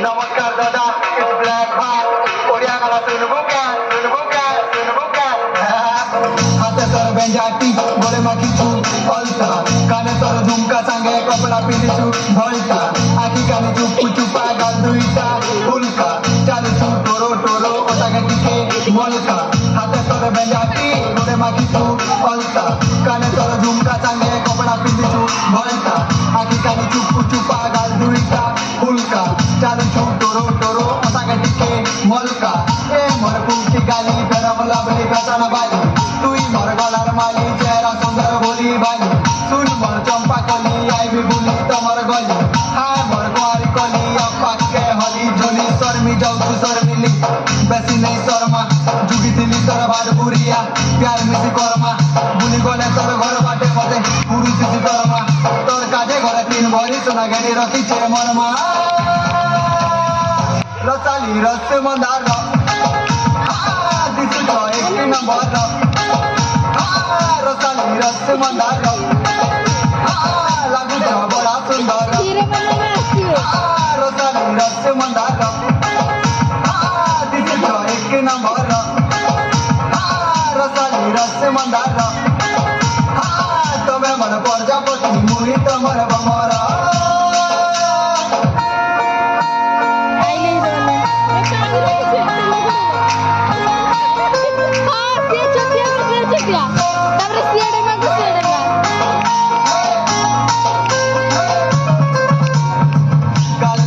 নমস্কার দাদা, it's black ভাই। ওড়িয়া গালা শুনবো কেন, শুনবো কেন, শুনবো কেন? হাতে তোর বেঞ্জাটি গলে মাখিছু অলতা, কানে তোর ঝুমকা সাঙ্গে কপড়া পিঁধিছু ভলতা, আখি কানে চুপু চুপা গাল দুইটা উল্কা, চালুছু টোরো টোরো ওটাকে টিকে মলকা। হাতে তোর বেঞ্জাটি গলে মাখিছু অলতা, কানে তোর ঝুমকা সাঙ্গে কপড়া পিঁধিছু ভলতা, আখি কানে চুপু চুপা গাল দুইটা উল্কা, চালুছু টোরো টোরো ওটাকে টিকে মলকা। এ মোর পুকি গালি বেড়াবলা বলি বেচানা বালি, তুই মোর গলার মালি চেহারা সুন্দর বলি বালি, শুন মোর চম্পা কলি আইবি বলি তোমার গলি, হ্যাঁ মোর কুয়ারি কলি আপাকে হলি ঝলি শর্মি যাও তু শর্মিলি বেশি নেই শর্মা, যুগি দিলি তোর ভার বুড়িয়া প্যার মিশি কর্মা, বুলি গলে তোর ঘর বাটে মতে পুরুষ দিছি কর্মা, তোর কাজে ঘরে তিন ভরি সোনা গেলি রসিছে মোর মা। রসালি রস মন্দার দিস তো এক নম্বর, রসালি রস মন্দার লাগু তো বড়া সুন্দর, রসালি রস মন্দার দিস তো এক নম্বর, রসালি রস মন্দার তবে মন প্রজাপতি মুই তোমার বমর।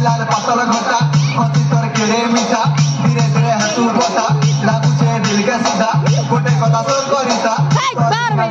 লাল পাতল ঘটা হসি তোর কেড়ে মিঠা, ধীরে ধীরে হাসু কথা লাগুছে দিলকে সিধা, গোটে কথা তোর করিতা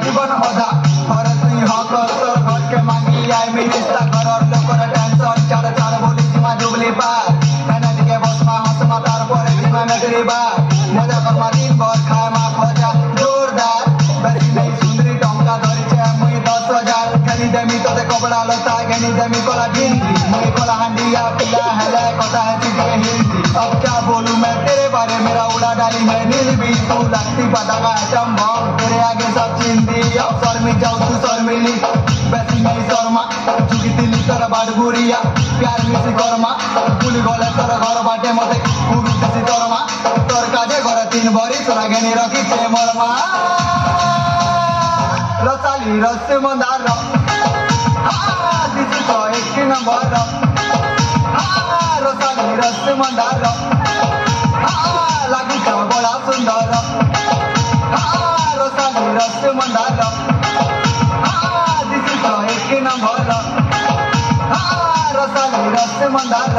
জীবন অধা, ঘরে তুই হক তোর ঘরকে মাগি আইমি রিস্তা, ঘরর লোকর টেনশন ছাড় ছাড় বলি সীমা জুবলি পার, এনে দিকে বসমা হসমা তারপরে সীমা মেঘরি বার, মজা কর্মা দিন ভর খায় মা খোঁজা জোরদার, বেশি নেই সুন্দরী টঙ্কা ধরিছে মুই 10,000, খেলি দেমি তোতে কপড়া লতা গেনি দেমি কলা ঢিন্দি, मुझे कोला हंडिया पिला है कोता है सीधे हिंदी, अब क्या बोलूं मैं तेरे बारे मेरा उड़ा डाली है नीलबी, तू लगती पटाखा एटम बम तेरे आगे सब चिंदी, अब शर्मी जाओ तू शर्मिली बेसी नहीं शर्मा, चुकी दिल्ली तोर बाड़ बुड़िया प्यार मिसी कर्मा, पुली गले तोर घर बाटे मते पुरुष दिसी तोरमा, तोर काजे घरे तीन भरी सोना घेनी रखिछे मोर मा। रसाली रस मंदार दिस तो एक नंबर, रसाली रस मंदार लागू तो बड़ा सुंदर, रसाली रस मंदार दिस तो एक नंबर, रसाली रस मंदार।